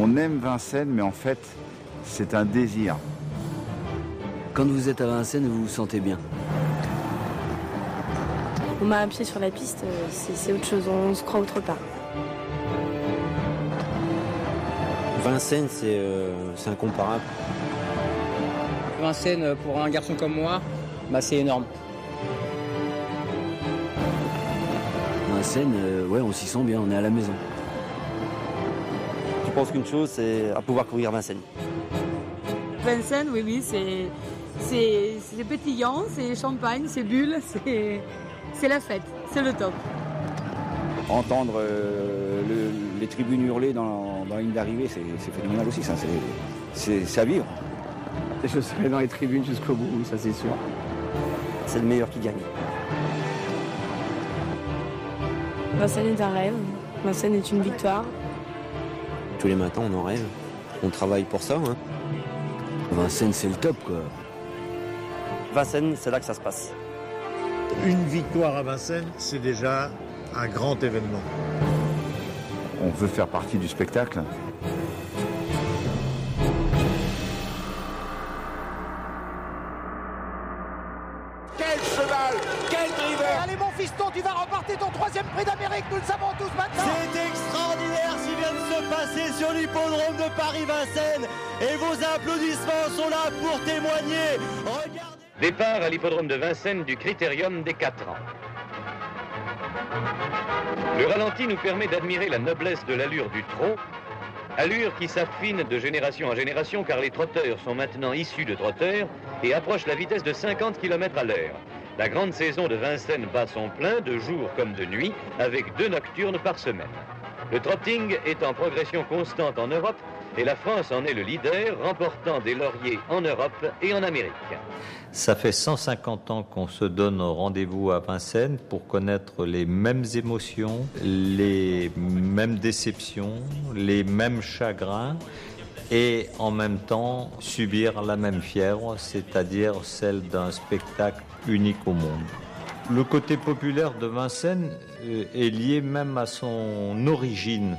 On aime Vincennes, mais en fait, c'est un désir. Quand vous êtes à Vincennes, vous vous sentez bien? On met un pied sur la piste, c'est autre chose, on se croit autre part. Vincennes, c'est incomparable. Vincennes, pour un garçon comme moi, c'est énorme. Vincennes, ouais, on s'y sent bien, on est à la maison. Je pense qu'une chose, c'est à pouvoir courir Vincennes. Vincennes, oui, c'est pétillant, c'est champagne, c'est bulle, c'est la fête, c'est le top. Entendre les tribunes hurler dans la ligne d'arrivée, c'est phénoménal aussi, ça, c'est à vivre. Je serai dans les tribunes jusqu'au bout, ça c'est sûr. C'est le meilleur qui gagne. Vincennes est un rêve, Vincennes est une victoire. Tous les matins, on en rêve. On travaille pour ça. Hein. Vincennes, c'est le top, quoi. Vincennes, c'est là que ça se passe. Une victoire à Vincennes, c'est déjà un grand événement. On veut faire partie du spectacle. Quel cheval, quel driver! Allez mon fiston, tu vas remporter ton 3e prix d'Amérique, nous le savons tous maintenant! C'est extraordinaire ce qui vient de se passer sur l'hippodrome de Paris-Vincennes et vos applaudissements sont là pour témoigner. Regardez... Départ à l'hippodrome de Vincennes du critérium des 4 ans. Le ralenti nous permet d'admirer la noblesse de l'allure du trot, allure qui s'affine de génération en génération car les trotteurs sont maintenant issus de trotteurs et approchent la vitesse de 50 km à l'heure. La grande saison de Vincennes bat son plein de jour comme de nuit avec 2 nocturnes par semaine. Le trotting est en progression constante en Europe et la France en est le leader, remportant des lauriers en Europe et en Amérique. Ça fait 150 ans qu'on se donne rendez-vous à Vincennes pour connaître les mêmes émotions, les mêmes déceptions, les mêmes chagrins et en même temps subir la même fièvre, c'est-à-dire celle d'un spectacle unique au monde. Le côté populaire de Vincennes est lié même à son origine.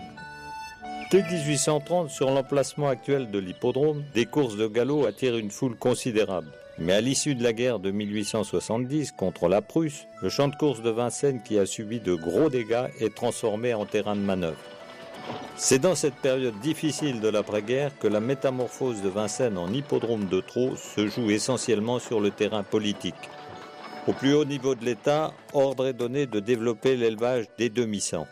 Dès 1830, sur l'emplacement actuel de l'hippodrome, des courses de galop attirent une foule considérable. Mais à l'issue de la guerre de 1870 contre la Prusse, le champ de course de Vincennes, qui a subi de gros dégâts, est transformé en terrain de manœuvre. C'est dans cette période difficile de l'après-guerre que la métamorphose de Vincennes en hippodrome de trot se joue essentiellement sur le terrain politique. Au plus haut niveau de l'État, ordre est donné de développer l'élevage des demi-cents.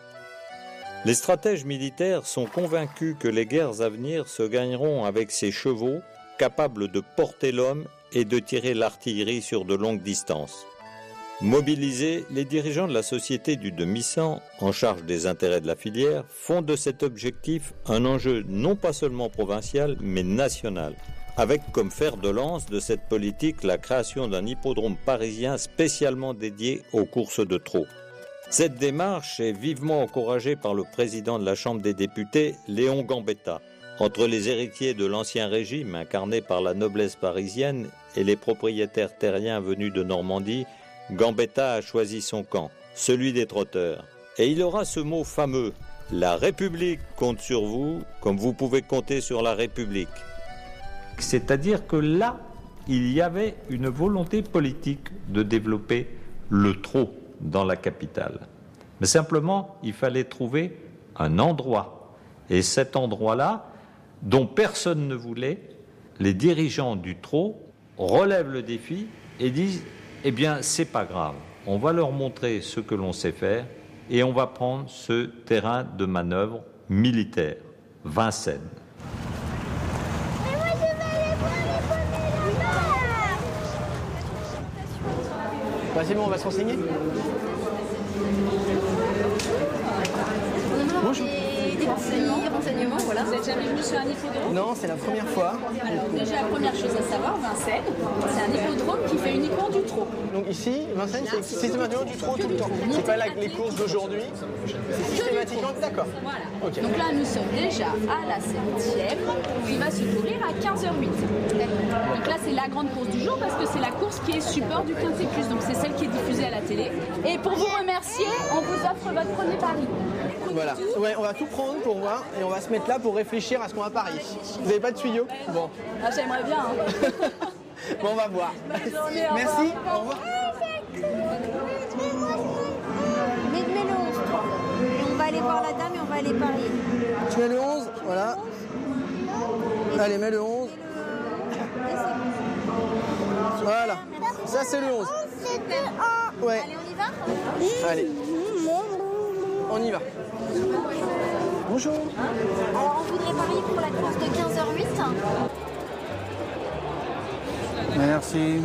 Les stratèges militaires sont convaincus que les guerres à venir se gagneront avec ces chevaux capables de porter l'homme et de tirer l'artillerie sur de longues distances. Mobilisés, les dirigeants de la société du demi-cent, en charge des intérêts de la filière, font de cet objectif un enjeu non pas seulement provincial, mais national, avec comme fer de lance de cette politique la création d'un hippodrome parisien spécialement dédié aux courses de trot. Cette démarche est vivement encouragée par le président de la Chambre des députés, Léon Gambetta. Entre les héritiers de l'Ancien Régime, incarnés par la noblesse parisienne, et les propriétaires terriens venus de Normandie, Gambetta a choisi son camp, celui des trotteurs. Et il aura ce mot fameux, « La République compte sur vous, comme vous pouvez compter sur la République ». C'est-à-dire que là, il y avait une volonté politique de développer le trot dans la capitale. Mais simplement, il fallait trouver un endroit. Et cet endroit-là, dont personne ne voulait, les dirigeants du trot relèvent le défi et disent « Eh bien, c'est pas grave, on va leur montrer ce que l'on sait faire et on va prendre ce terrain de manœuvre militaire, Vincennes. » C'est bon, on va se renseigner. Bonjour. Des renseignements, voilà. Vous n'êtes jamais venu sur un hippodrome? Non, c'est la première fois. Alors déjà, la première chose à savoir, Vincennes, c'est un hippodrome qui fait uniquement du trot. Donc ici, Vincennes, c'est systématiquement du trot tout le temps. C'est pas les courses d'aujourd'hui, c'est systématiquement, d'accord. Voilà. Okay. Donc là, nous sommes déjà à la 7e, qui va se courir à 15h08. Donc là, c'est la grande course du jour parce que c'est la course qui est support du Quintet Plus. Donc c'est celle qui est diffusée à la télé. Et pour vous remercier, on vous offre votre premier pari. Voilà, ouais, on va tout prendre pour voir et on va se mettre là pour réfléchir. réfléchir à ce qu'on va parier. Vous n'avez pas de tuyau? Bon. Ah, j'aimerais bien. Hein. Bon, on va voir. Bonne journée, au Merci, revoir. au revoir. Mets le 11, toi. Et on va aller voir la dame et on va aller parier. Tu mets le 11, voilà. Allez, mets le 11. Voilà. Ça, c'est le 11. Ouais. Allez, on y va? Allez. On y va. Bonjour. Alors, on voudrait parier pour la course de 15h08. Merci.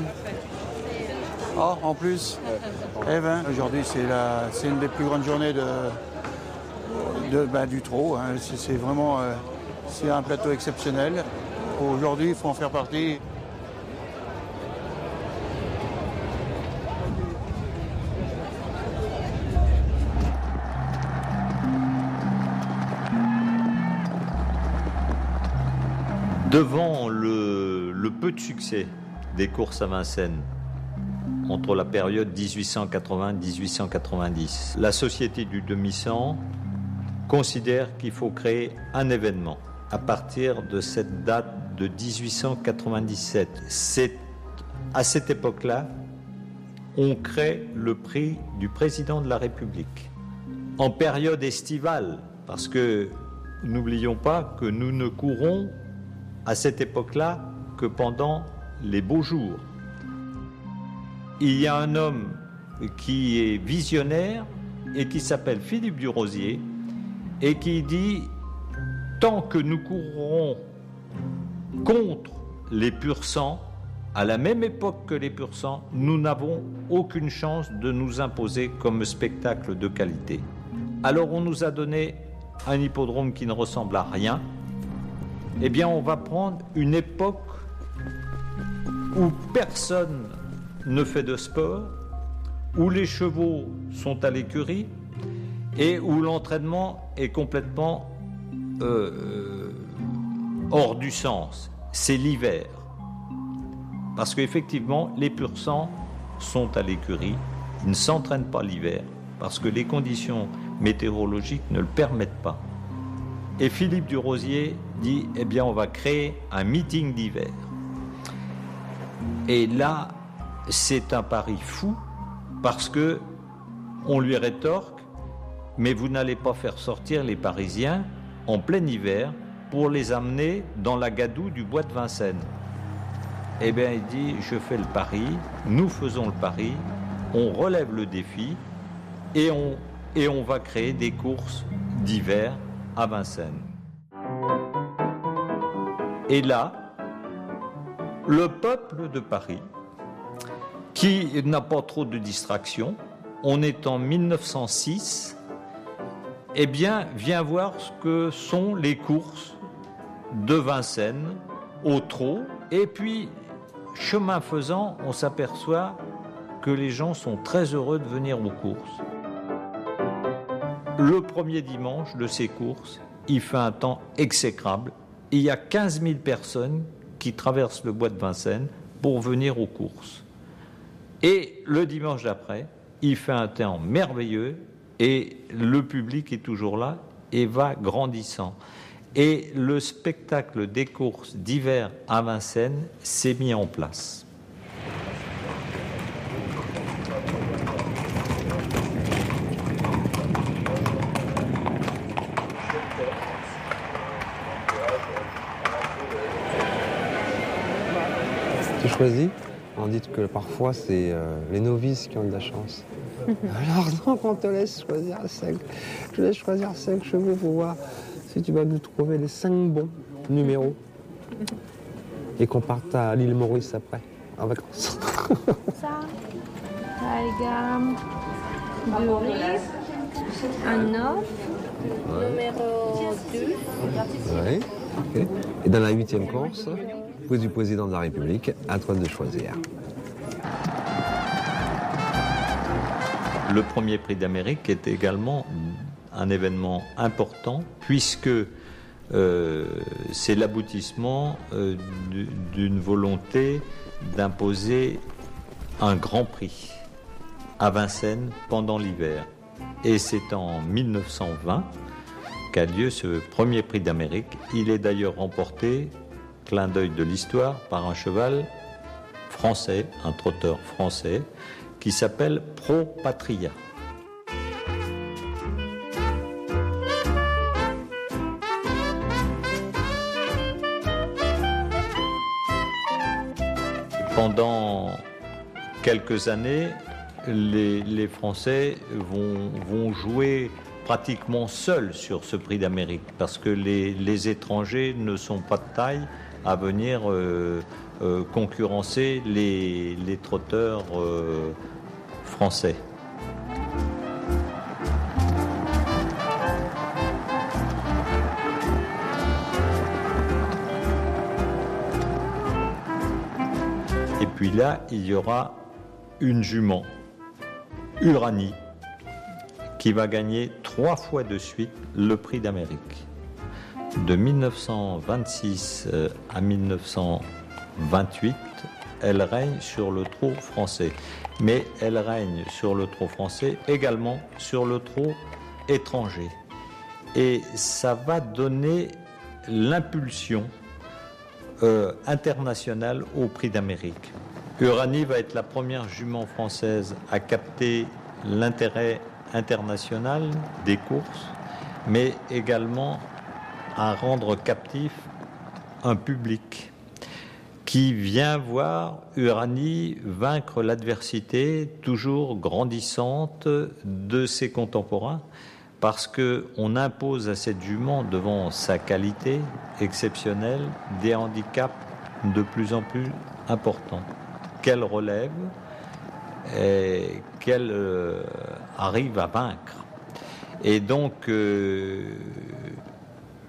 Oh, en plus, aujourd'hui c'est une des plus grandes journées du trot. Hein. C'est vraiment c'est un plateau exceptionnel. Aujourd'hui, il faut en faire partie. Devant le peu de succès des courses à Vincennes entre la période 1880-1890, la Société du demi-cent considère qu'il faut créer un événement à partir de cette date de 1897. C'est à cette époque-là, on crée le prix du président de la République. En période estivale, parce que n'oublions pas que nous ne courons à cette époque-là que pendant les beaux jours. Il y a un homme qui est visionnaire et qui s'appelle Philippe Durosier et qui dit « Tant que nous courrons contre les pur-sangs, à la même époque que les pur-sangs, nous n'avons aucune chance de nous imposer comme spectacle de qualité. » Alors on nous a donné un hippodrome qui ne ressemble à rien. Eh bien, on va prendre une époque où personne ne fait de sport, où les chevaux sont à l'écurie et où l'entraînement est complètement hors du sens. C'est l'hiver. Parce qu'effectivement, les pur-sangs sont à l'écurie, ils ne s'entraînent pas l'hiver, parce que les conditions météorologiques ne le permettent pas. Et Philippe Durosier dit, eh bien, on va créer un meeting d'hiver. Et là, c'est un pari fou, parce que on lui rétorque, mais vous n'allez pas faire sortir les Parisiens en plein hiver pour les amener dans la gadoue du bois de Vincennes. Eh bien, il dit, je fais le pari, nous faisons le pari, on relève le défi et on va créer des courses d'hiver à Vincennes. Et là, le peuple de Paris, qui n'a pas trop de distractions, on est en 1906, eh bien, vient voir ce que sont les courses de Vincennes au trot. Et puis, chemin faisant, on s'aperçoit que les gens sont très heureux de venir aux courses. Le premier dimanche de ces courses, il fait un temps exécrable. Il y a 15 000 personnes qui traversent le bois de Vincennes pour venir aux courses. Et le dimanche d'après, il fait un temps merveilleux et le public est toujours là et va grandissant. Et le spectacle des courses d'hiver à Vincennes s'est mis en place. Tu choisis? On dit que parfois c'est les novices qui ont de la chance. Alors donc on te laisse choisir 5. Je laisse choisir 5 chevaux pour voir si tu vas nous trouver les 5 bons numéros. Et qu'on parte à l'île Maurice après, en vacances. Ça, Tiger, Maurice, un 9, numéro 2. Oui, ok. Et dans la 8e course, prise du président de la République, à toi de choisir. Le premier prix d'Amérique est également un événement important puisque c'est l'aboutissement d'une volonté d'imposer un grand prix à Vincennes pendant l'hiver. Et c'est en 1920 qu'a lieu ce premier prix d'Amérique. Il est d'ailleurs remporté, clin d'œil de l'histoire, par un cheval français, un trotteur français, qui s'appelle Pro Patria. Pendant quelques années, les Français vont jouer pratiquement seuls sur ce prix d'Amérique parce que les étrangers ne sont pas de taille à venir concurrencer les trotteurs français. Et puis là, il y aura une jument, Uranie, qui va gagner 3 fois de suite le prix d'Amérique. De 1926 à 1928, elle règne sur le trot français. Mais elle règne sur le trot français, également sur le trot étranger. Et ça va donner l'impulsion internationale au prix d'Amérique. Uranie va être la première jument française à capter l'intérêt international des courses, mais également à rendre captif un public qui vient voir Uranie vaincre l'adversité toujours grandissante de ses contemporains, parce qu'on impose à cette jument, devant sa qualité exceptionnelle, des handicaps de plus en plus importants, qu'elle relève et qu'elle arrive à vaincre. Et donc,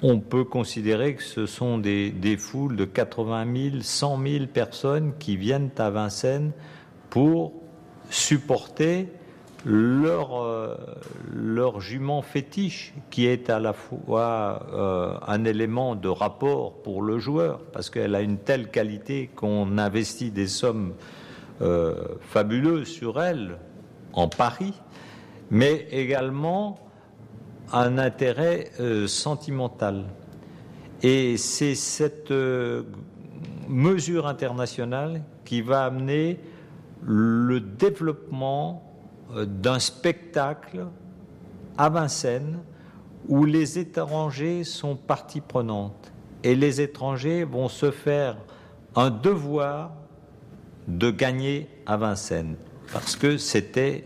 on peut considérer que ce sont des foules de 80 000, 100 000 personnes qui viennent à Vincennes pour supporter leur jument fétiche, qui est à la fois un élément de rapport pour le joueur, parce qu'elle a une telle qualité qu'on investit des sommes fabuleuses sur elle en pari, mais également un intérêt sentimental. Et c'est cette mesure internationale qui va amener le développement d'un spectacle à Vincennes où les étrangers sont partie prenante. Et les étrangers vont se faire un devoir de gagner à Vincennes, parce que c'était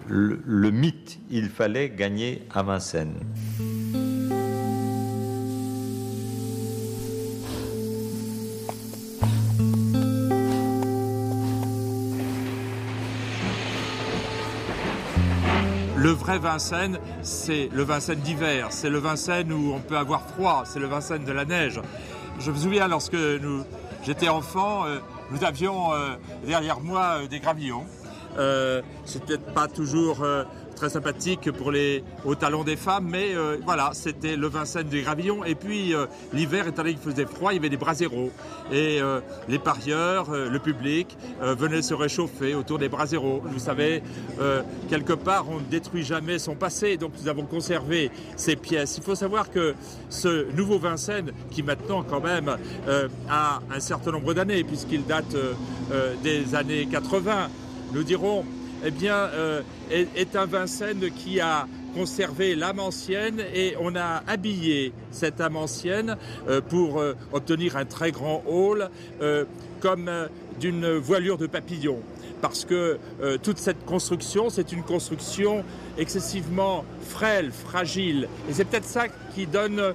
le mythe, il fallait gagner à Vincennes. Le vrai Vincennes, c'est le Vincennes d'hiver, c'est le Vincennes où on peut avoir froid, c'est le Vincennes de la neige. Je me souviens, lorsque j'étais enfant, nous avions derrière moi des gravillons. C'est peut-être pas toujours très sympathique pour les hauts talons des femmes, mais voilà, c'était le Vincennes des gravillons. Et puis l'hiver, étant donné qu'il faisait froid, il y avait des braseros. Et les parieurs, le public, venaient se réchauffer autour des braseros. Vous savez, quelque part, on ne détruit jamais son passé, donc nous avons conservé ces pièces. Il faut savoir que ce nouveau Vincennes, qui maintenant quand même a un certain nombre d'années, puisqu'il date des années 80, nous dirons, eh bien, est un Vincennes qui a conservé l'âme ancienne, et on a habillé cette âme ancienne pour obtenir un très grand hall comme d'une voilure de papillon. Parce que toute cette construction, c'est une construction excessivement frêle, fragile. Et c'est peut-être ça qui donne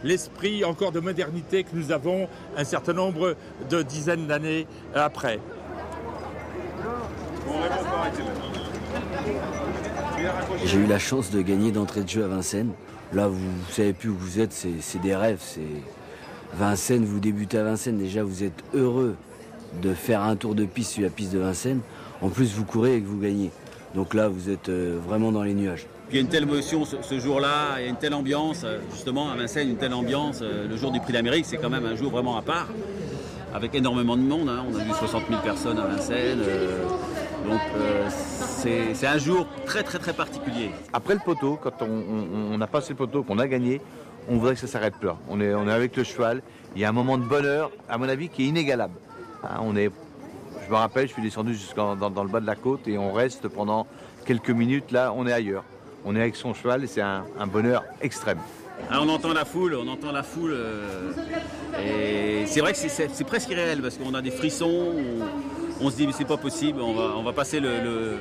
l'esprit encore de modernité que nous avons un certain nombre de dizaines d'années après. J'ai eu la chance de gagner d'entrée de jeu à Vincennes. Là, vous savez plus où vous êtes, c'est des rêves. Vincennes, vous débutez à Vincennes, déjà vous êtes heureux de faire un tour de piste sur la piste de Vincennes. En plus, vous courez et que vous gagnez. Donc là, vous êtes vraiment dans les nuages. Il y a une telle émotion ce jour-là, il y a une telle ambiance, justement à Vincennes, une telle ambiance. Le jour du Prix d'Amérique, c'est quand même un jour vraiment à part, avec énormément de monde. On a vu 60 000 personnes à Vincennes. Donc c'est un jour très très très particulier. Après le poteau, quand on a passé le poteau, qu'on a gagné, on voudrait que ça s'arrête plus. On est avec le cheval. Il y a un moment de bonheur, à mon avis, qui est inégalable. Hein, je me rappelle, je suis descendu jusqu'en dans le bas de la côte et on reste pendant quelques minutes. Là, on est ailleurs. On est avec son cheval et c'est un bonheur extrême. Alors on entend la foule, et c'est vrai que c'est presque irréel parce qu'on a des frissons, on se dit mais c'est pas possible, on va passer le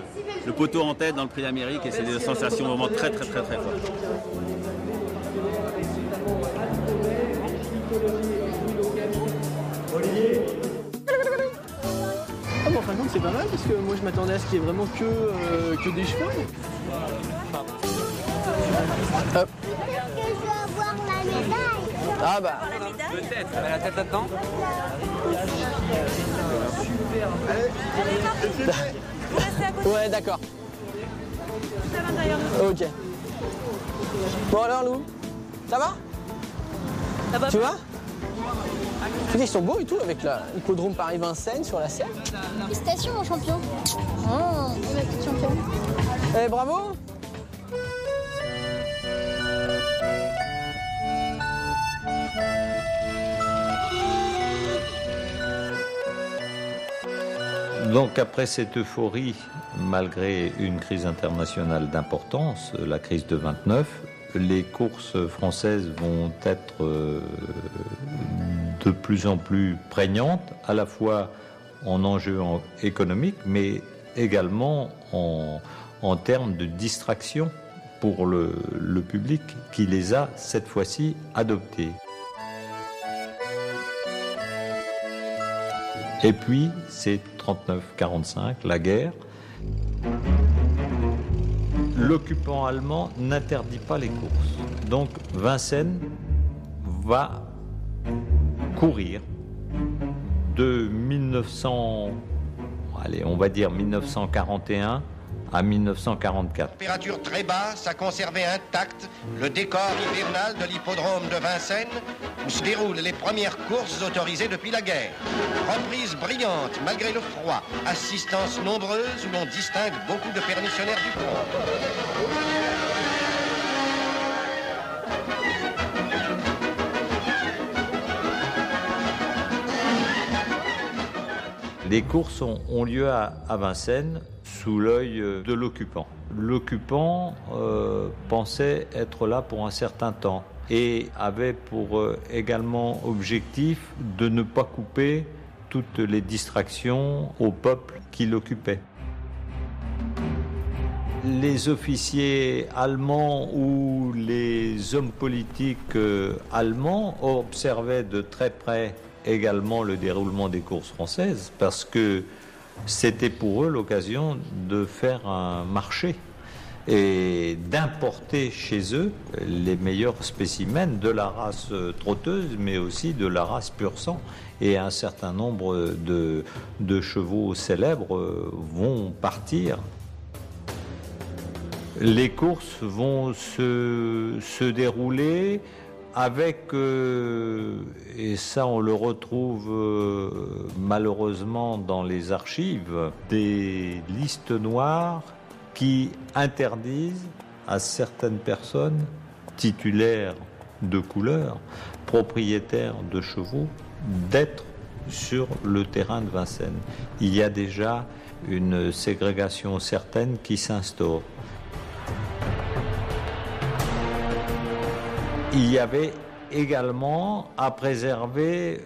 poteau en tête dans le Prix d'Amérique et c'est des sensations vraiment très très très très fortes. Ah bon, en fin de compte, c'est pas mal parce que moi je m'attendais à ce qu'il y ait vraiment que des chevaux. Hop. Ah bah. Peut-être, mais la tête là-dedans. Ouais, d'accord. Ok. Bon alors Lou, ça va? Tu vois? Ils sont beaux et tout avec l'hippodrome Paris-Vincennes sur la Seine. Félicitations mon champion. Oh, petit champion. Eh bravo. Donc après cette euphorie, malgré une crise internationale d'importance, la crise de 29, les courses françaises vont être de plus en plus prégnantes, à la fois en enjeux économiques, mais également en termes de distraction pour le public qui les a cette fois-ci adoptées. Et puis, c'est 39-45, la guerre. L'occupant allemand n'interdit pas les courses. Donc, Vincennes va courir de 1941 à 1944. Température très basse a conservé intact le décor hivernal de l'hippodrome de Vincennes où se déroulent les premières courses autorisées depuis la guerre. Reprise brillante malgré le froid, assistance nombreuse où l'on distingue beaucoup de permissionnaires du front. Les courses ont lieu à Vincennes sous l'œil de l'occupant. L'occupant pensait être là pour un certain temps et avait pour également objectif de ne pas couper toutes les distractions au peuple qui l'occupait. Les officiers allemands ou les hommes politiques allemands observaient de très près également le déroulement des courses françaises parce que c'était pour eux l'occasion de faire un marché et d'importer chez eux les meilleurs spécimens de la race trotteuse mais aussi de la race pur sang. Et un certain nombre de chevaux célèbres vont partir. Les courses vont se dérouler avec, et ça on le retrouve malheureusement dans les archives, des listes noires qui interdisent à certaines personnes titulaires de couleurs, propriétaires de chevaux, d'être sur le terrain de Vincennes. Il y a déjà une ségrégation certaine qui s'instaure. Il y avait également à préserver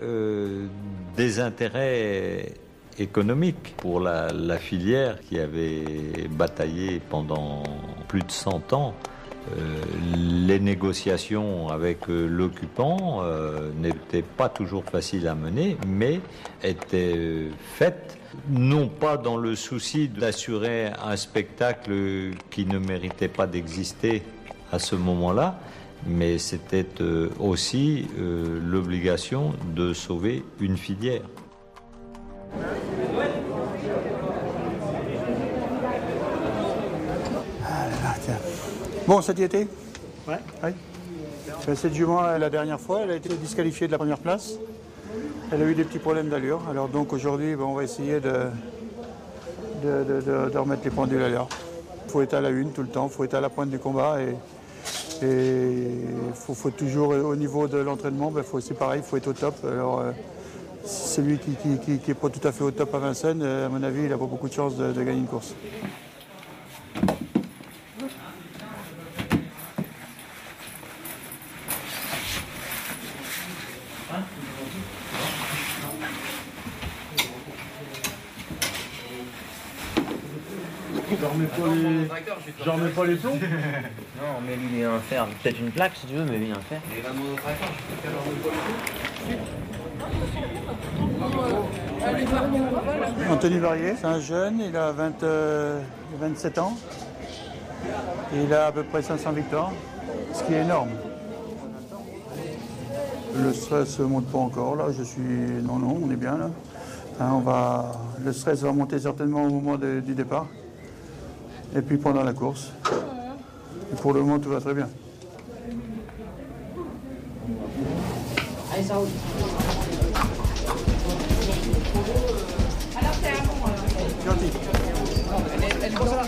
des intérêts économiques pour la filière qui avait bataillé pendant plus de 100 ans. Les négociations avec l'occupant n'étaient pas toujours faciles à mener, mais étaient faites non pas dans le souci d'assurer un spectacle qui ne méritait pas d'exister à ce moment-là, mais c'était aussi l'obligation de sauver une filière. Bon, ça y était ? Ouais. Cette jument, la dernière fois, elle a été disqualifiée de la première place. Elle a eu des petits problèmes d'allure. Alors donc aujourd'hui, on va essayer de remettre les pendules à l'heure. Il faut être à la une tout le temps, il faut être à la pointe du combat et faut toujours, au niveau de l'entraînement, c'est pareil, il faut être au top. Alors, celui qui n'est pas tout à fait au top à Vincennes, à mon avis, il n'a pas beaucoup de chance de gagner une course. J'en mets pas les plombs. Non, mais lui un fer, peut-être une plaque si tu veux, mais lui un fer. Anthony Varier, c'est un jeune, il a 27 ans. Et il a à peu près 500 victoires, ce qui est énorme. Le stress ne monte pas encore, là, Non, on est bien là. Le stress va monter certainement au moment du départ. Et puis pendant la course. Et pour le moment, tout va très bien. Allez, ça roule. Alors, c'est un bon. Gentil. Elle commence là.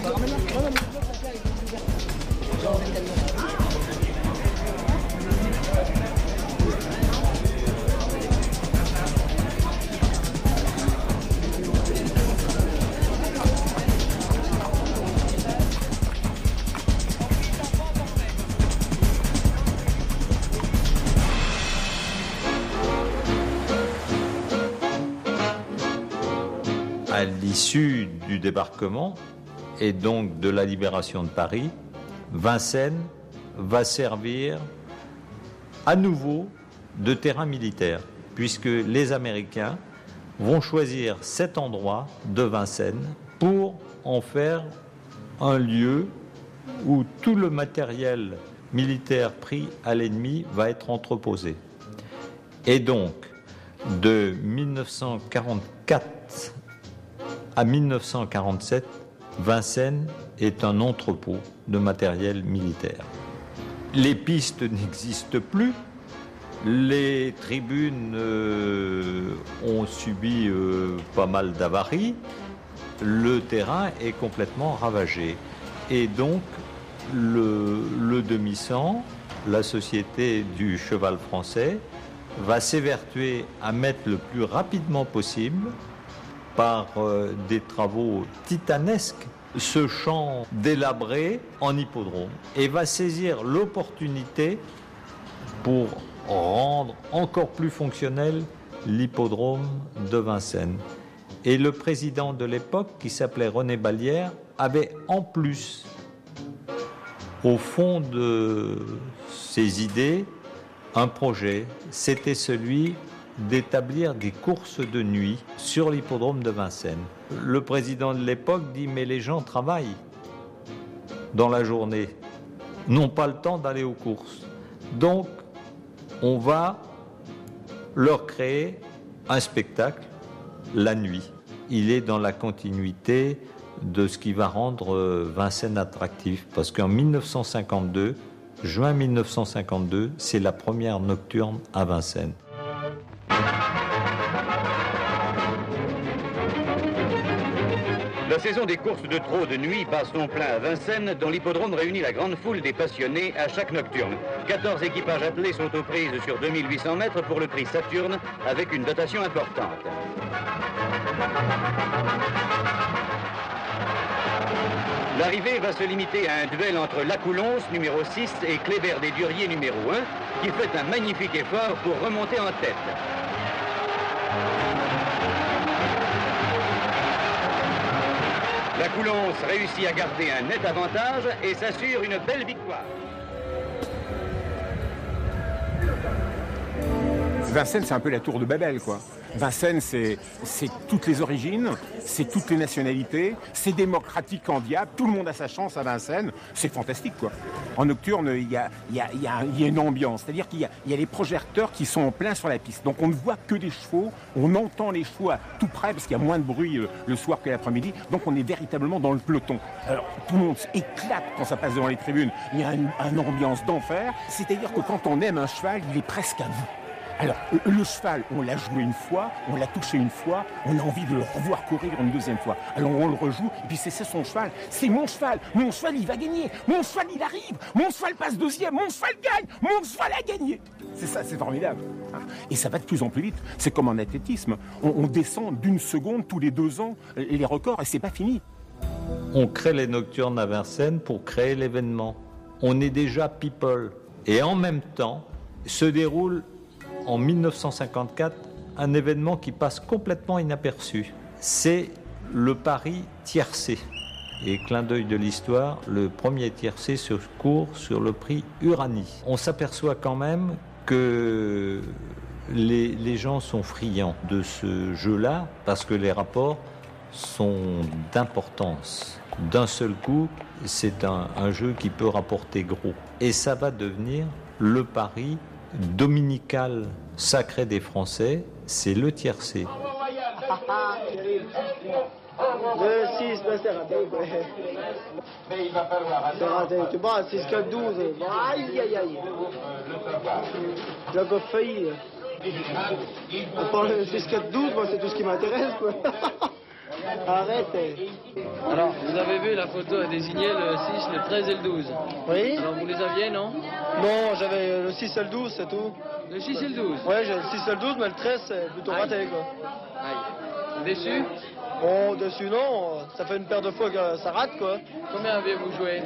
À l'issue du débarquement et donc de la libération de Paris, Vincennes va servir à nouveau de terrain militaire, puisque les Américains vont choisir cet endroit de Vincennes pour en faire un lieu où tout le matériel militaire pris à l'ennemi va être entreposé. Et donc, de 1944 à 1947, Vincennes est un entrepôt de matériel militaire. Les pistes n'existent plus. Les tribunes ont subi pas mal d'avaries. Le terrain est complètement ravagé. Et donc, le demi-sang, la Société du Cheval Français, va s'évertuer à mettre le plus rapidement possible, par des travaux titanesques, ce champ délabré en hippodrome et va saisir l'opportunité pour rendre encore plus fonctionnel l'hippodrome de Vincennes. Et le président de l'époque, qui s'appelait René Ballière, avait en plus, au fond de ses idées, un projet. C'était celui d'établir des courses de nuit sur l'hippodrome de Vincennes. Le président de l'époque dit « mais les gens travaillent dans la journée, n'ont pas le temps d'aller aux courses. Donc, on va leur créer un spectacle la nuit. » Il est dans la continuité de ce qui va rendre Vincennes attractif, parce qu'en 1952, juin 1952, c'est la première nocturne à Vincennes. La saison des courses de trot de nuit passe son plein à Vincennes, dont l'hippodrome réunit la grande foule des passionnés à chaque nocturne. 14 équipages attelés sont aux prises sur 2800 mètres pour le prix Saturne, avec une dotation importante. L'arrivée va se limiter à un duel entre Lacoulonce, numéro 6, et Kléber des Duriers, numéro 1, qui fait un magnifique effort pour remonter en tête. Lacoulonce réussit à garder un net avantage et s'assure une belle victoire. Vincennes, c'est un peu la tour de Babel, quoi. Vincennes, c'est toutes les origines, c'est toutes les nationalités, c'est démocratique en diable, tout le monde a sa chance à Vincennes, c'est fantastique, quoi. En nocturne, il y a une ambiance, c'est-à-dire qu'il y a les projecteurs qui sont en plein sur la piste. Donc on ne voit que des chevaux, on entend les chevaux à tout près, parce qu'il y a moins de bruit le soir que l'après-midi, donc on est véritablement dans le peloton. Alors tout le monde éclate quand ça passe devant les tribunes, il y a une ambiance d'enfer, c'est-à-dire que quand on aime un cheval, il est presque à vous. Alors, le cheval, on l'a joué une fois, on l'a touché une fois, on a envie de le revoir courir une deuxième fois. Alors on le rejoue, et puis c'est son cheval, c'est mon cheval, il va gagner, mon cheval il arrive, mon cheval passe deuxième, mon cheval gagne, mon cheval a gagné. C'est ça, c'est formidable. Et ça va de plus en plus vite, c'est comme en athlétisme, on descend d'une seconde tous les 2 ans les records et c'est pas fini. On crée les nocturnes à Vincennes pour créer l'événement. On est déjà people. Et en même temps, se déroule en 1954 un événement qui passe complètement inaperçu. C'est le Paris tiercé. Et clin d'œil de l'histoire, le premier tiercé se court sur le prix Uranie. On s'aperçoit quand même que les gens sont friands de ce jeu-là parce que les rapports sont d'importance. D'un seul coup, c'est un jeu qui peut rapporter gros. Et ça va devenir le pari dominical sacré des Français, c'est le tiercé. Le 6, c'est raté. Mais il va falloir. C'est raté. Tu vois, 6, 4, 12. Aïe, aïe, aïe. J'ai encore failli. On parle de 6, 4, 12, moi, c'est tout ce qui m'intéresse, quoi. Arrête. Alors, vous avez vu, la photo a désigné le 6, le 13 et le 12. Oui. Alors, vous les aviez, non? Non, j'avais le 6 et le 12, c'est tout. Le 6 et le 12? Ouais, j'ai le 6 et le 12, mais le 13, c'est plutôt raté, quoi. Aïe. Déçu? Oh, dessus, non. Ça fait une paire de fois que ça rate, quoi. Combien avez-vous joué?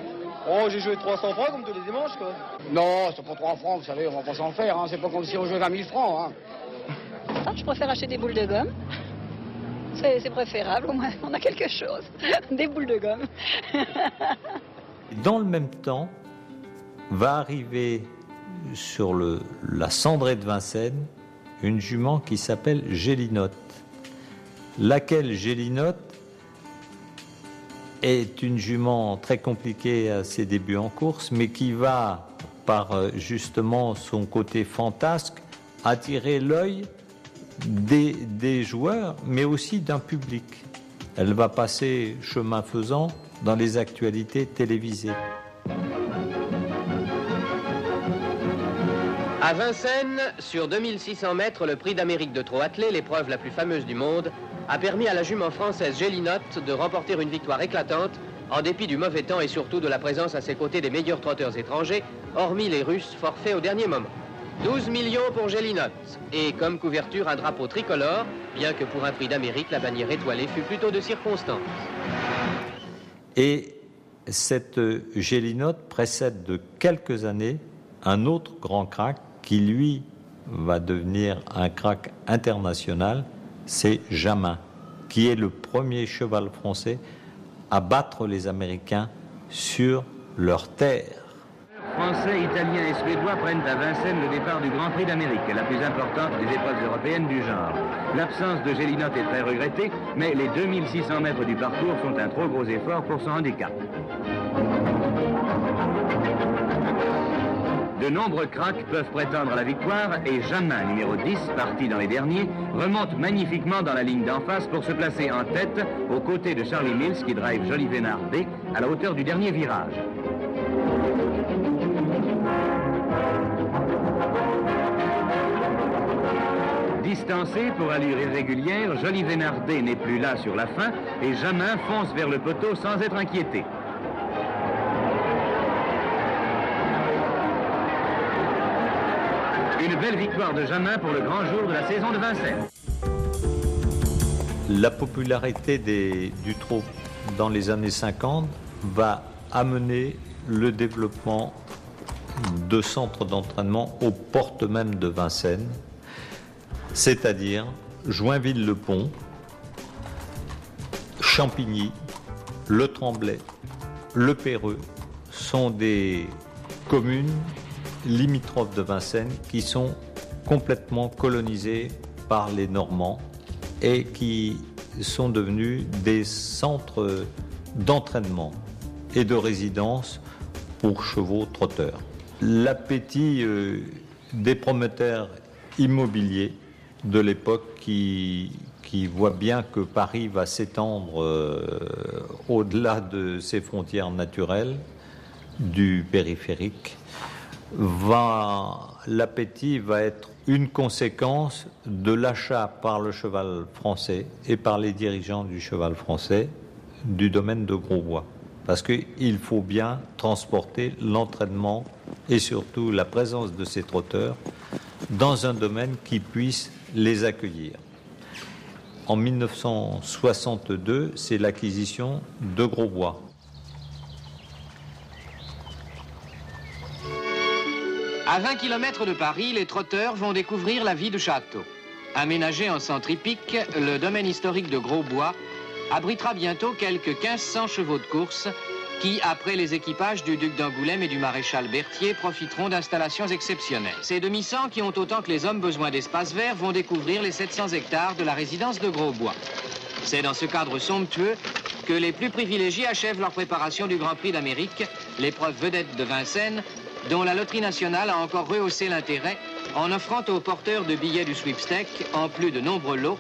Oh, j'ai joué 300 francs comme tous les dimanches, quoi. Non, c'est pas 3 francs, vous savez, on va pas s'en faire, hein. C'est pas comme si on jouait 20 000 francs, hein. Je préfère acheter des boules de gomme. C'est préférable, au moins on a quelque chose. Des boules de gomme. Dans le même temps, va arriver sur la cendrée de Vincennes une jument qui s'appelle Gélinotte. Laquelle Gélinotte est une jument très compliquée à ses débuts en course, mais qui va, par justement son côté fantasque, attirer l'œil des joueurs, mais aussi d'un public. Elle va passer chemin faisant dans les actualités télévisées. À Vincennes, sur 2600 mètres, le prix d'Amérique de trot attelé, l'épreuve la plus fameuse du monde, a permis à la jument française Gélinotte de remporter une victoire éclatante en dépit du mauvais temps et surtout de la présence à ses côtés des meilleurs trotteurs étrangers, hormis les Russes forfaits au dernier moment. 12 millions pour Gélinotte et comme couverture un drapeau tricolore, bien que pour un prix d'Amérique, la bannière étoilée fut plutôt de circonstance. Et cette Gélinotte précède de quelques années un autre grand crack qui, lui, va devenir un crack international, c'est Jamin, qui est le premier cheval français à battre les Américains sur leur terre. Français, Italiens et Suédois prennent à Vincennes le départ du Grand Prix d'Amérique, la plus importante des épreuves européennes du genre. L'absence de Gélinotte est très regrettée, mais les 2600 mètres du parcours sont un trop gros effort pour son handicap. De nombreux cracks peuvent prétendre à la victoire et Jamin, numéro 10, parti dans les derniers, remonte magnifiquement dans la ligne d'en face pour se placer en tête aux côtés de Charlie Mills qui drive Jolivet Nardet à la hauteur du dernier virage. Distancé pour allure irrégulière, Jolivet Nardet n'est plus là sur la fin et Jamin fonce vers le poteau sans être inquiété. Une belle victoire de Jamin pour le grand jour de la saison de Vincennes. La popularité du trot dans les années 50 va amener le développement de centres d'entraînement aux portes même de Vincennes, c'est-à-dire Joinville-le-Pont, Champigny, Le Tremblay, Le Perreux sont des communes limitrophes de Vincennes qui sont complètement colonisées par les Normands et qui sont devenus des centres d'entraînement et de résidence pour chevaux trotteurs. L'appétit des promoteurs immobiliers de l'époque qui voit bien que Paris va s'étendre au-delà de ses frontières naturelles du périphérique, l'appétit va être une conséquence de l'achat par le cheval français et par les dirigeants du cheval français du domaine de Grosbois. Parce qu'il faut bien transporter l'entraînement et surtout la présence de ces trotteurs dans un domaine qui puisse les accueillir. En 1962, c'est l'acquisition de Grosbois. À 20 km de Paris, les trotteurs vont découvrir la vie de château. Aménagé en centre hippique, le domaine historique de Grosbois abritera bientôt quelques 1500 chevaux de course qui, après les équipages du duc d'Angoulême et du maréchal Berthier, profiteront d'installations exceptionnelles. Ces demi-cents qui ont autant que les hommes besoin d'espace vert vont découvrir les 700 hectares de la résidence de Grosbois. C'est dans ce cadre somptueux que les plus privilégiés achèvent leur préparation du Grand Prix d'Amérique, l'épreuve vedette de Vincennes, dont la Loterie nationale a encore rehaussé l'intérêt en offrant aux porteurs de billets du sweepstake, en plus de nombreux lots,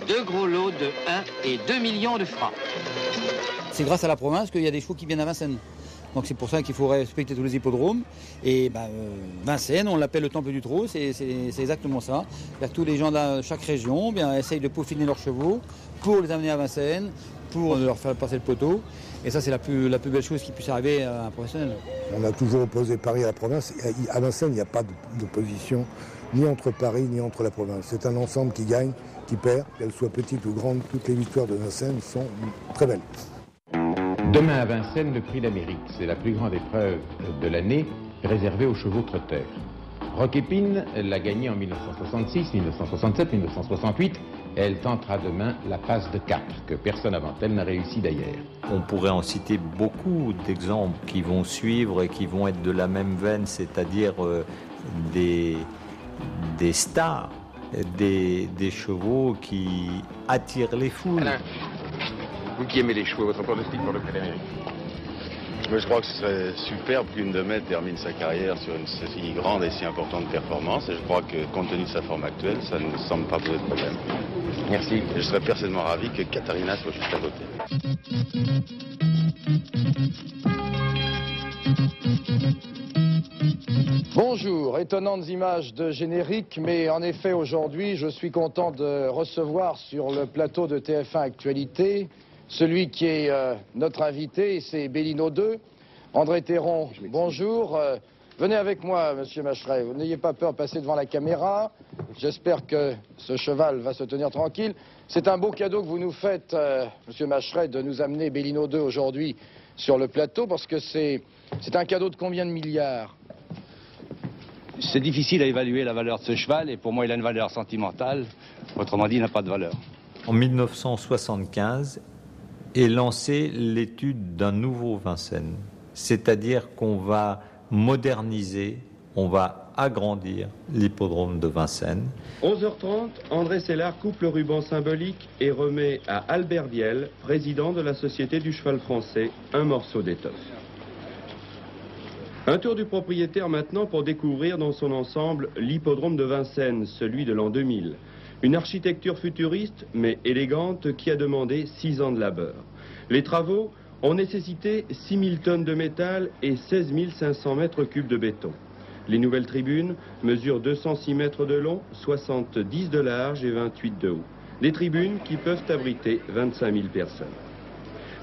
2 gros lots de 1 et 2 millions de francs. C'est grâce à la province qu'il y a des chevaux qui viennent à Vincennes. Donc c'est pour ça qu'il faut respecter tous les hippodromes. Et Vincennes, on l'appelle le temple du trot, c'est exactement ça. Tous les gens de chaque région essayent de peaufiner leurs chevaux pour les amener à Vincennes, pour leur faire passer le poteau. Et ça, c'est la plus belle chose qui puisse arriver à un professionnel. On a toujours opposé Paris à la province. À Vincennes, il n'y a pas d'opposition ni entre Paris ni entre la province. C'est un ensemble qui gagne, qui perd, qu'elle soit petite ou grande. Toutes les victoires de Vincennes sont très belles. Demain à Vincennes, le Prix d'Amérique. C'est la plus grande épreuve de l'année réservée aux chevaux trotteurs. Roch Épine l'a gagnée en 1966, 1967, 1968. Et elle tentera demain la passe de 4, que personne avant elle n'a réussi d'ailleurs. On pourrait en citer beaucoup d'exemples qui vont suivre et qui vont être de la même veine, c'est-à-dire des stars, des chevaux qui attirent les foules. Alain, vous qui aimez les chevaux, votre pronostic pour le Prix d'Amérique? Je crois que ce serait superbe qu'une de Maître termine sa carrière sur une si grande et si importante performance. Et je crois que, compte tenu de sa forme actuelle, ça ne nous semble pas poser de problème. Merci. Et je serais personnellement ravi que Katharina soit juste à côté. Bonjour, étonnantes images de générique, mais en effet aujourd'hui je suis content de recevoir sur le plateau de TF1 Actualité celui qui est notre invité, c'est Bellino 2. André Théron, bonjour. Venez avec moi, monsieur Macheret. Vous n'ayez pas peur de passer devant la caméra. J'espère que ce cheval va se tenir tranquille. C'est un beau cadeau que vous nous faites, monsieur Macheret, de nous amener Bellino 2 aujourd'hui sur le plateau, parce que c'est un cadeau de combien de milliards? C'est difficile à évaluer la valeur de ce cheval, et pour moi, il a une valeur sentimentale. Autrement dit, il n'a pas de valeur. En 1975, est lancée l'étude d'un nouveau Vincennes. C'est-à-dire qu'on va moderniser, on va agrandir l'hippodrome de Vincennes. 11h30, André Sellard coupe le ruban symbolique et remet à Albert Diel, président de la Société du Cheval Français, un morceau d'étoffe. Un tour du propriétaire maintenant pour découvrir dans son ensemble l'hippodrome de Vincennes, celui de l'an 2000. Une architecture futuriste, mais élégante, qui a demandé 6 ans de labeur. Les travaux ont nécessité 6000 tonnes de métal et 16 500 mètres cubes de béton. Les nouvelles tribunes mesurent 206 mètres de long, 70 de large et 28 de haut. Des tribunes qui peuvent abriter 25 000 personnes.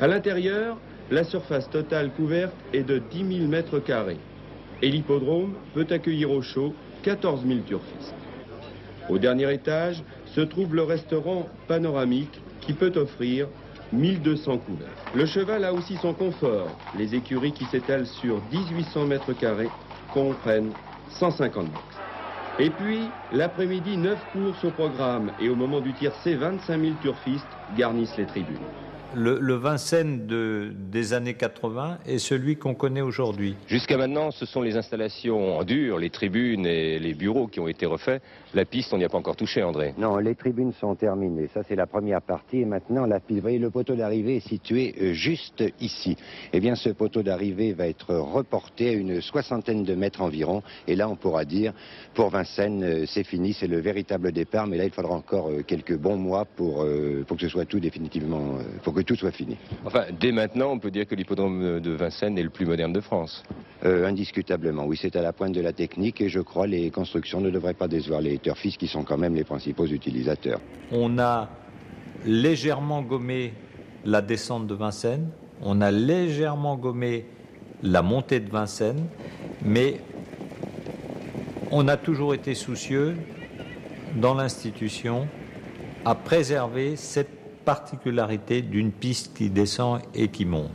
À l'intérieur, la surface totale couverte est de 10 000 mètres carrés. Et l'hippodrome peut accueillir au chaud 14 000 turfistes. Au dernier étage se trouve le restaurant panoramique qui peut offrir 1200 couverts. Le cheval a aussi son confort. Les écuries qui s'étalent sur 1800 mètres carrés comprennent 150 box. Et puis, l'après-midi, 9 courses au programme et au moment du tiercé, 25 000 turfistes garnissent les tribunes. Le Vincennes des années 80 est celui qu'on connaît aujourd'hui. Jusqu'à maintenant, ce sont les installations en dur, les tribunes et les bureaux qui ont été refaits. La piste, on n'y a pas encore touché, André. Non, les tribunes sont terminées. Ça, c'est la première partie. Et maintenant, la piste. Vous voyez, le poteau d'arrivée est situé juste ici. Eh bien, ce poteau d'arrivée va être reporté à une 60aine de mètres environ. Et là, on pourra dire, pour Vincennes, c'est fini, c'est le véritable départ. Mais là, il faudra encore quelques bons mois pour que ce soit tout définitivement... pour que tout soit fini. Enfin, dès maintenant, on peut dire que l'hippodrome de Vincennes est le plus moderne de France. Indiscutablement, oui, c'est à la pointe de la technique et je crois les constructions ne devraient pas décevoir les turfistes qui sont quand même les principaux utilisateurs. On a légèrement gommé la descente de Vincennes, on a légèrement gommé la montée de Vincennes, mais on a toujours été soucieux dans l'institution à préserver cette particularité d'une piste qui descend et qui monte,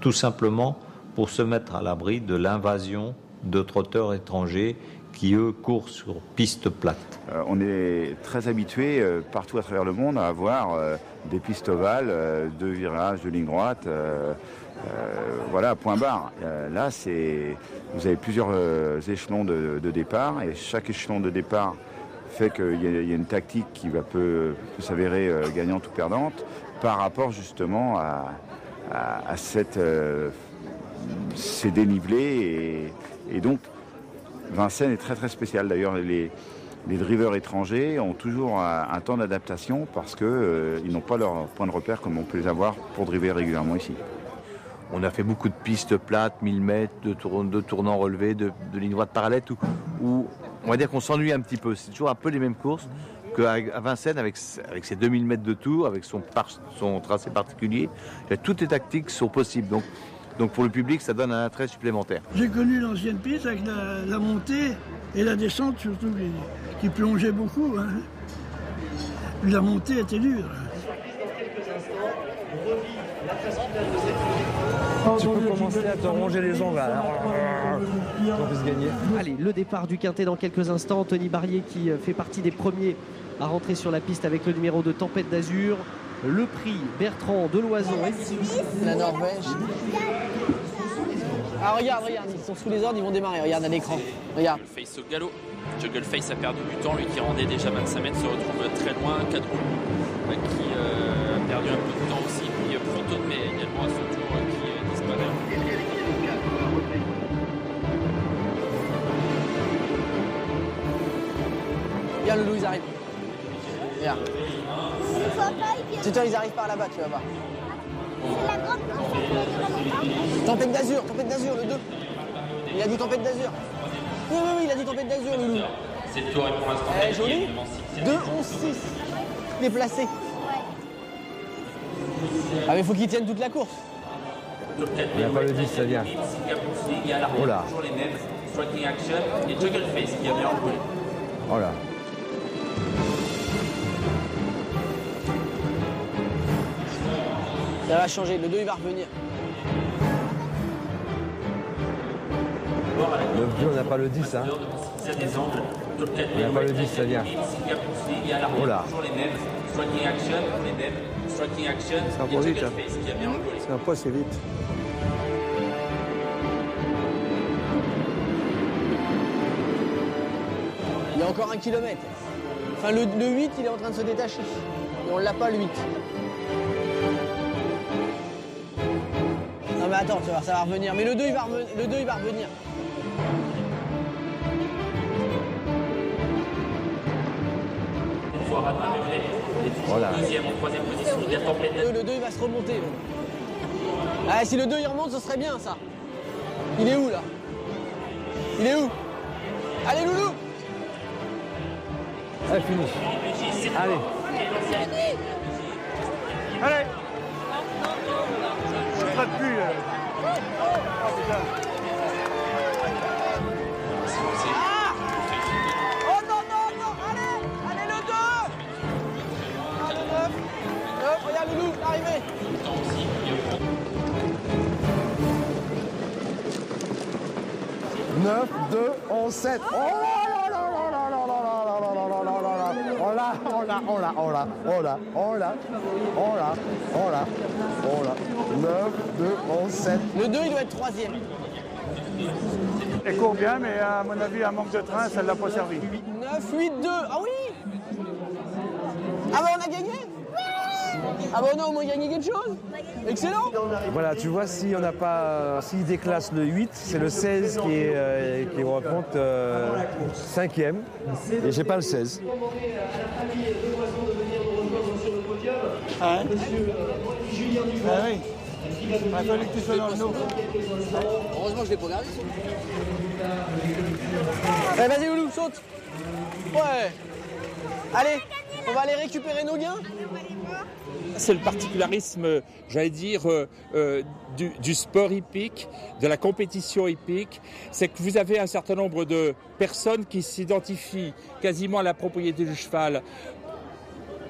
tout simplement pour se mettre à l'abri de l'invasion de trotteurs étrangers qui, eux, courent sur piste plate. On est très habitué partout à travers le monde à avoir des pistes ovales, 2 virages, 2 lignes droites, voilà, point barre. Là, vous avez plusieurs échelons de départ et chaque échelon de départ fait qu'il y a une tactique qui peut s'avérer gagnante ou perdante par rapport justement à ces dénivelés et donc Vincennes est très très spécial. D'ailleurs, les drivers étrangers ont toujours un temps d'adaptation parce qu'ils n'ont pas leur point de repère comme on peut les avoir pour driver régulièrement ici. On a fait beaucoup de pistes plates, 1000 mètres, de tournants relevés, de lignes droites parallèles, où on va dire qu'on s'ennuie un petit peu. C'est toujours un peu les mêmes courses qu'à Vincennes avec ses 2000 mètres de tour, avec son tracé particulier. Toutes les tactiques sont possibles. Donc pour le public, ça donne un attrait supplémentaire. J'ai connu l'ancienne piste avec la montée et la descente surtout qui plongeait beaucoup. Hein. La montée était dure. Tu peux commencer à te ronger les ongles. On peut se gagner. Allez, le départ du quintet dans quelques instants. Anthony Barrier qui fait partie des premiers à rentrer sur la piste avec le numéro de Tempête d'Azur. Le prix Bertrand de Loison. La Norvège. Ah regarde, ils sont sous les ordres, ils vont démarrer, regarde à l'écran. Regarde. Face au galop. Juggleface a perdu du temps, lui qui rendait déjà 25 mètres se retrouve très loin. Cadron qui a perdu un peu de temps aussi. Puis Proton, mais également à son tour qui disparaît. Regarde, Loulou, ils arrivent. Regarde. C'est toi, ils arrivent par là-bas, tu vas voir. Tempête d'Azur, le 2. Il a dit Tempête d'Azur. Oui, il a dit Tempête d'Azur, Loulou. C'est le tour et pour l'instant. Joli. 2, 11, 6. Déplacé. Ah, mais il faut qu'il tienne toute la course. Il n'y a pas le 10, ça vient. Oh là. Toujours les mêmes. Striking Action et Juggleface qui a bien roulé. Oh là. Ça va changer, le 2 il va revenir. Le 2, on n'a pas le 10, hein. On n'a pas le 10, ça vient. Oh là. Ça va pas vite, hein. Ça va pas assez vite. Il y a encore 1 kilomètre. Enfin, le 8, il est en train de se détacher. Et on l'a pas, le 8. Non mais attends, tu vois, ça va revenir. Mais le 2, il va revenir. Voilà. Deuxième en troisième position, il y a Tempête. Le 2, il va se remonter. Ah, si le 2, il remonte, ce serait bien, ça. Il est où, là? Il est où? Allez, Loulou! Allez, fini. Allez. Allez. Je ne traite plus. Ah! Oh non! Allez, le 2! Ah, le 9, regarde Loulou, l'arrivée! 9, 2, 11, 7. Oh là là là là là là là là là là là là. Oh là, oh là, oh là, oh là, oh là, oh là, oh là, oh là, oh là. 9, 2, 11, 7. Le 2, il doit être troisième. Elle court bien, mais à mon avis, un manque de train, ça ne l'a pas servi. 9, 8, 2. Ah oui! Ah bah on a gagné? Ah bah on a au moins gagné quelque chose. Excellent. Voilà, tu vois, si on n'a pas, s'il déclasse le 8, c'est le 16 qui remonte 5e. Et j'ai pas le 16. Hein? Ah oui. Il a fallu que tu sois dans le lot. Heureusement que je l'ai pas gardé. Allez, vas-y, Loulou, saute. Ouais. Allez, on va aller récupérer nos gains. C'est le particularisme, j'allais dire, du sport hippique, de la compétition hippique. C'est que vous avez un certain nombre de personnes qui s'identifient quasiment à la propriété du cheval.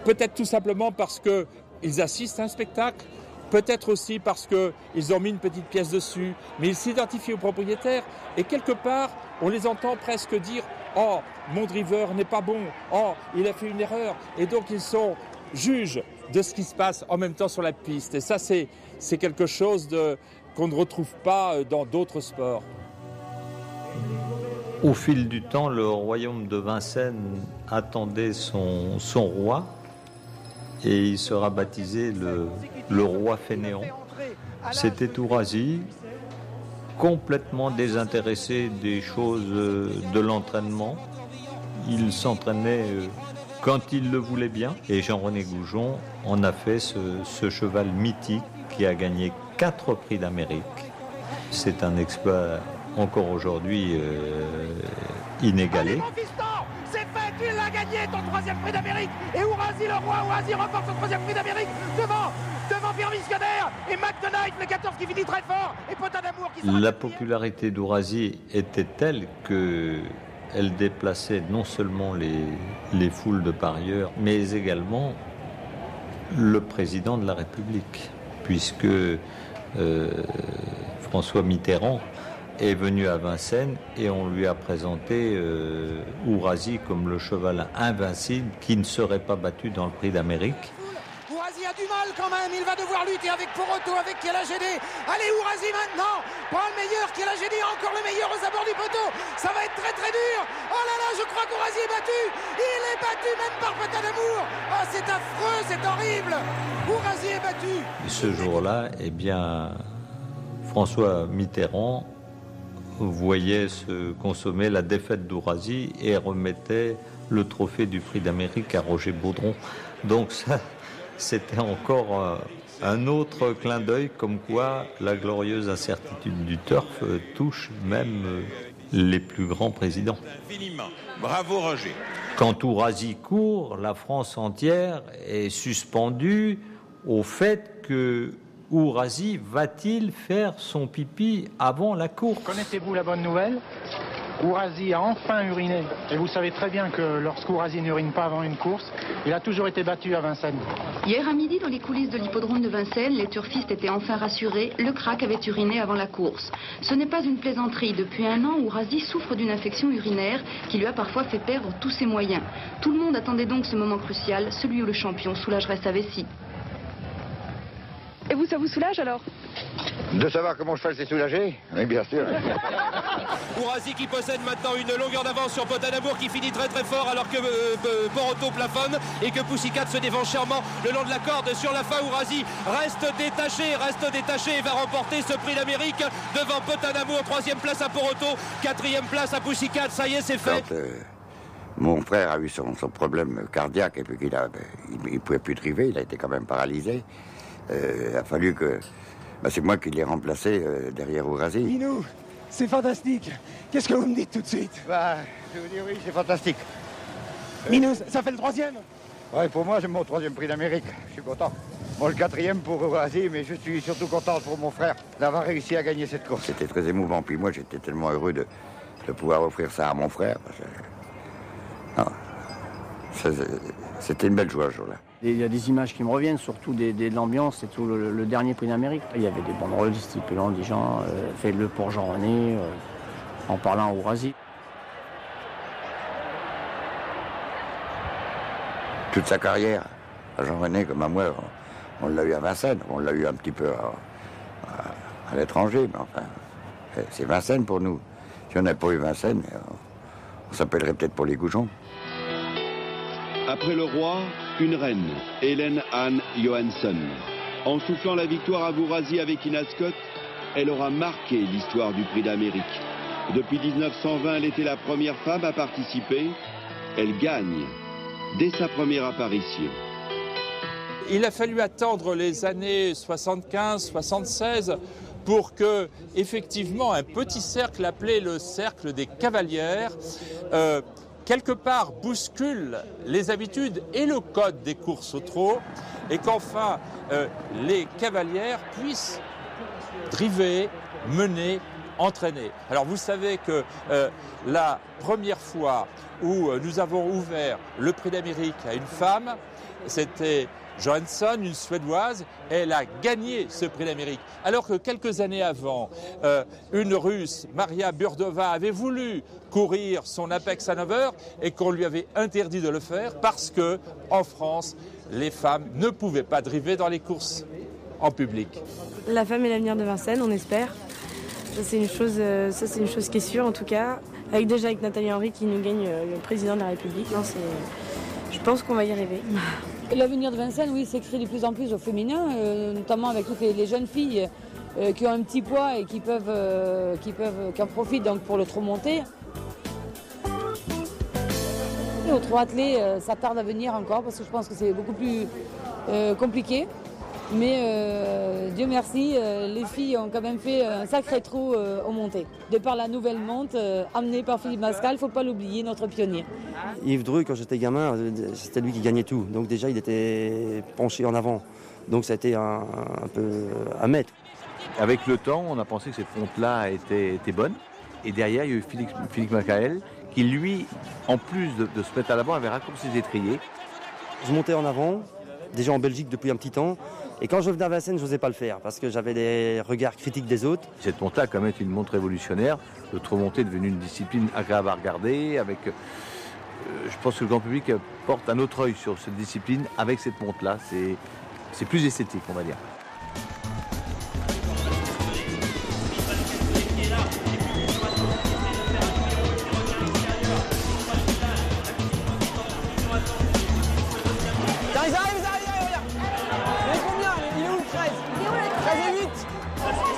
Peut-être tout simplement parce qu'ils assistent à un spectacle, peut-être aussi parce qu'ils ont mis une petite pièce dessus, mais ils s'identifient au propriétaire. Et quelque part, on les entend presque dire « Oh, mon driver n'est pas bon. Oh, il a fait une erreur. » Et donc, ils sont juges de ce qui se passe en même temps sur la piste. Et ça, c'est quelque chose qu'on ne retrouve pas dans d'autres sports. Au fil du temps, le royaume de Vincennes attendait son roi et il sera baptisé le roi fainéant. C'était Ourasi, complètement désintéressé des choses de l'entraînement. Il s'entraînait quand il le voulait bien. Et Jean-René Goujon en a fait ce cheval mythique qui a gagné 4 prix d'Amérique. C'est un exploit encore aujourd'hui inégalé. Allez, mon fiston, c'est fait, tu l'as gagné ton 3e prix d'Amérique. Et Ourasi, le roi Ourasi, remporte son 3e prix d'Amérique devant Firmin Scudder et McDonough, le 14 qui finit très fort, et Potin d'Amour qui La popularité d'Ourasi était telle que elle déplaçait non seulement les foules de parieurs, mais également le président de la République, puisque François Mitterrand est venu à Vincennes et on lui a présenté Ourasi comme le cheval invincible qui ne serait pas battu dans le prix d'Amérique. Ourasi a du mal quand même, il va devoir lutter avec Poroto, avec Kielagédé. Allez, Ourasi maintenant, prend le meilleur, Kielagédé, encore le meilleur aux abords du poteau. Ça va être très très dur. Oh là là, je crois qu'Ourasi est battu. Il est battu même par Potin d'Amour. Oh, c'est affreux, c'est horrible. Ourasi est battu. Ce jour-là, eh bien, François Mitterrand voyait se consommer la défaite d'Ourasi et remettait le trophée du prix d'Amérique à Roger Baudron. Donc ça, c'était encore un autre clin d'œil comme quoi la glorieuse incertitude du turf touche même les plus grands présidents. Bravo Roger. Quand Ourasi court, la France entière est suspendue au fait que Ourasi va-t-il faire son pipi avant la course? Connaissez-vous la bonne nouvelle? Ourasi a enfin uriné. Et vous savez très bien que lorsqu'Ourasi n'urine pas avant une course, il a toujours été battu à Vincennes. Hier à midi, dans les coulisses de l'hippodrome de Vincennes, les turfistes étaient enfin rassurés. Le crack avait uriné avant la course. Ce n'est pas une plaisanterie. Depuis 1 an, Ourasi souffre d'une infection urinaire qui lui a parfois fait perdre tous ses moyens. Tout le monde attendait donc ce moment crucial, celui où le champion soulagerait sa vessie. Et vous, ça vous soulage alors? De savoir comment je fais, c'est soulagé? Oui, bien sûr. Ourasi qui possède maintenant une longueur d'avance sur Potin d'Amour qui finit très très fort alors que Poroto plafonne et que Pussycat se défend chèrement le long de la corde. Sur la fin, Ourasi reste détaché et va remporter ce prix d'Amérique devant Potin d'Amour. 3e place à Poroto, 4e place à Pussycat. Ça y est, c'est fait. Quand, mon frère a eu son problème cardiaque et puis qu'il ne pouvait plus driver, il a été quand même paralysé. Il a fallu que... c'est moi qui l'ai remplacé derrière Ourasi. Minou, c'est fantastique. Qu'est-ce que vous me dites tout de suite? Je vous dis oui, c'est fantastique. Minou, ça fait le 3e? Oui, pour moi, c'est mon 3e prix d'Amérique. Je suis content. Bon, le 4e pour Ourasi, mais je suis surtout content pour mon frère d'avoir réussi à gagner cette course. C'était très émouvant. Puis moi, j'étais tellement heureux de pouvoir offrir ça à mon frère. C'était une belle joie ce jour-là. Il y a des images qui me reviennent, surtout de l'ambiance, c'est tout le dernier prix d'Amérique. Il y avait des banderoles stipulant des gens, faites-le pour Jean-René, en parlant à Ourasi. Toute sa carrière, à Jean-René comme à moi, on l'a eu à Vincennes, on l'a eu un petit peu à l'étranger, mais enfin, c'est Vincennes pour nous. Si on n'avait pas eu Vincennes, on s'appellerait peut-être pour les Goujons. Après le roi, une reine, Hélène Anne Johansson. En soufflant la victoire à Ourasi avec Ina Scott, elle aura marqué l'histoire du prix d'Amérique. Depuis 1920, elle était la première femme à participer. Elle gagne dès sa première apparition. il a fallu attendre les années 75, 76 pour que, effectivement, un petit cercle appelé le cercle des cavalières, quelque part bouscule les habitudes et le code des courses au trot, et qu'enfin les cavalières puissent driver, mener, entraîner. Alors vous savez que la première fois où nous avons ouvert le Prix d'Amérique à une femme, c'était Johansson, une Suédoise, elle a gagné ce Prix d'Amérique. Alors que quelques années avant, une Russe, Maria Burdova, avait voulu courir son Apex Hanover et qu'on lui avait interdit de le faire parce que, en France, les femmes ne pouvaient pas driver dans les courses en public. La femme est l'avenir de Vincennes, on espère. Ça c'est une chose qui est sûre en tout cas. Avec Nathalie Henry qui nous gagne le président de la République. Non, je pense qu'on va y arriver. L'avenir de Vincennes, oui, s'écrit de plus en plus au féminin, notamment avec toutes les jeunes filles qui ont un petit poids et qui en profitent donc pour le trot monté. Au trot attelé, ça tarde à venir encore parce que je pense que c'est beaucoup plus compliqué. Mais Dieu merci, les filles ont quand même fait un sacré trou au monté. De par la nouvelle monte amenée par Philippe Mascal, il ne faut pas l'oublier, notre pionnier. Yves Dru, quand j'étais gamin, c'était lui qui gagnait tout. Donc déjà, il était penché en avant. Donc ça a été un peu à mettre. Avec le temps, on a pensé que cette fonte-là était bonne. Et derrière, il y a eu Philippe Mascal qui, lui, en plus de se mettre à l'avant, avait raccourci ses étriers. Je montais en avant, déjà en Belgique depuis un petit temps. Et quand je venais à Vincennes, je n'osais pas le faire parce que j'avais des regards critiques des autres. Cette monte-là, quand même, est une monte révolutionnaire. Le trot monté est devenu une discipline agréable à regarder. Je pense que le grand public porte un autre œil sur cette discipline avec cette monte-là. C'est plus esthétique, on va dire.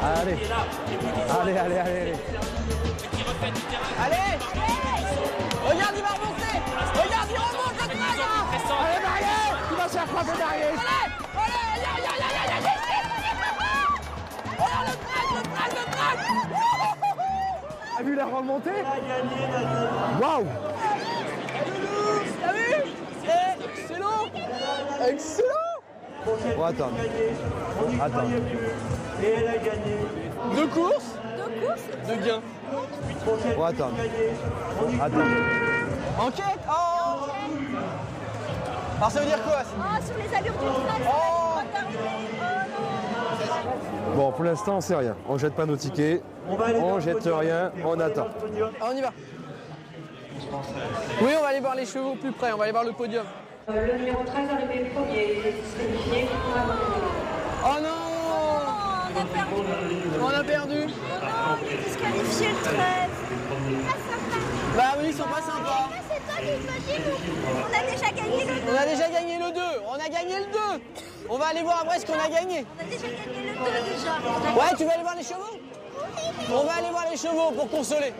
Allez. Regarde, il va remonter. Regarde, il remonte le 13. Allez, Marielle. Il va se faire frapper Marielle. Allez. Regarde le 13. T'as vu la remontée? Waouh. T'as vu? Excellent. Bon, attends. Et elle a gagné. Deux courses. Deux gains. Bon, attends. Enquête. Oh. Alors ça veut dire quoi? Sur les allures du train. Bon, pour l'instant, on sait rien. On jette pas nos tickets, on jette rien, on attend. On y va. Oui, on va aller voir les chevaux plus près, on va aller voir le podium. Le numéro 13 arrivé premier, il est disqualifié. Oh non! On a perdu. Il est disqualifié le 13. Bah oui, ils sont pas sympas. C'est toi qui me dis, on a déjà gagné le 2. On a déjà gagné le 2. On a gagné le 2. On va aller voir après ce qu'on a gagné. On a déjà gagné le 2 déjà. Ouais, tu vas aller voir les chevaux? On va aller voir les chevaux pour consoler.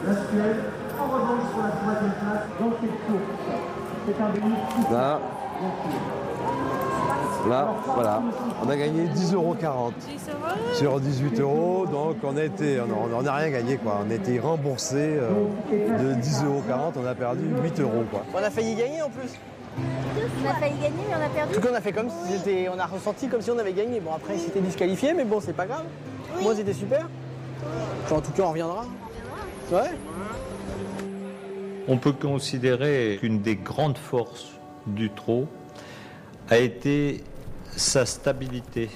La Suède, en revanche sur la troisième place dans cette course. C'est un bénéfice. Là, voilà, on a gagné 10,40 € sur 18 €, donc on n'a rien gagné quoi. On a été remboursé de 10,40 €, on a perdu 8 € quoi. On a failli gagner en plus. On a failli gagner mais on a perdu. En tout cas, on a fait comme si on a ressenti comme si on avait gagné. Bon après c'était disqualifié mais bon c'est pas grave. Oui. Moi c'était super. Enfin, en tout cas on reviendra. Ouais. On peut considérer qu'une des grandes forces du trot a été sa stabilité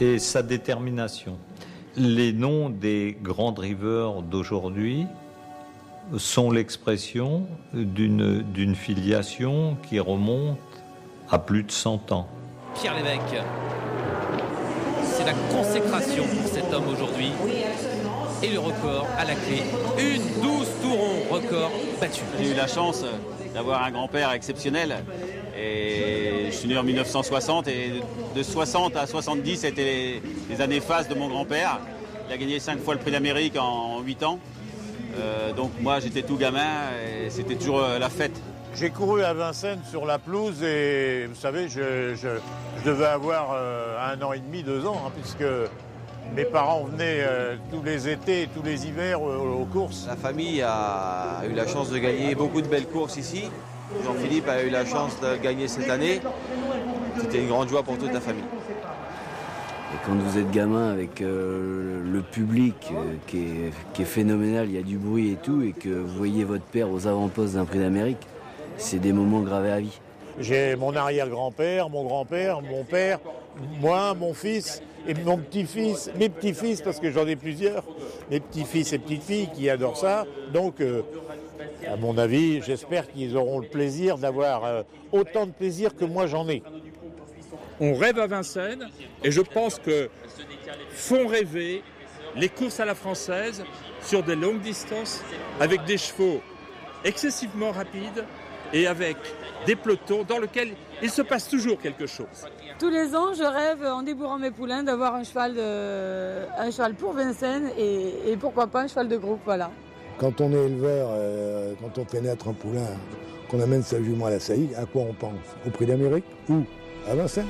et sa détermination. Les noms des grands drivers d'aujourd'hui sont l'expression d'une filiation qui remonte à plus de 100 ans. Pierre Lévesque, c'est la consécration pour cet homme aujourd'hui. Et le record à la clé, une 12 tourons, record battu. J'ai eu la chance d'avoir un grand-père exceptionnel. Et je suis né en 1960 et de 60 à 70, c'était les années phases de mon grand-père. Il a gagné 5 fois le Prix d'Amérique en 8 ans. Donc moi j'étais tout gamin et c'était toujours la fête. J'ai couru à Vincennes sur la pelouse et vous savez, je devais avoir 1 an et demi, 2 ans, hein, puisque mes parents venaient tous les étés, tous les hivers aux courses. La famille a eu la chance de gagner beaucoup de belles courses ici. Jean-Philippe a eu la chance de gagner cette année. C'était une grande joie pour toute la famille. Et quand vous êtes gamin avec le public qui est phénoménal, il y a du bruit et tout, et que vous voyez votre père aux avant-postes d'un prix d'Amérique, c'est des moments gravés à vie. J'ai mon arrière-grand-père, mon grand-père, mon père, moi, mon fils et mon petit-fils, mes petits-fils, parce que j'en ai plusieurs, mes petits-fils et petites-filles qui adorent ça. Donc, à mon avis, j'espère qu'ils auront le plaisir d'avoir autant de plaisir que moi j'en ai. On rêve à Vincennes et je pense que font rêver les courses à la française sur des longues distances avec des chevaux excessivement rapides et avec des pelotons dans lesquels il se passe toujours quelque chose. Tous les ans, je rêve, en débourrant mes poulains, d'avoir un cheval pour Vincennes et pourquoi pas un cheval de groupe, voilà. Quand on est éleveur, quand on fait naître un poulain, qu'on amène sa jument à la saillie, à quoi on pense? Au prix d'Amérique ou à Vincennes?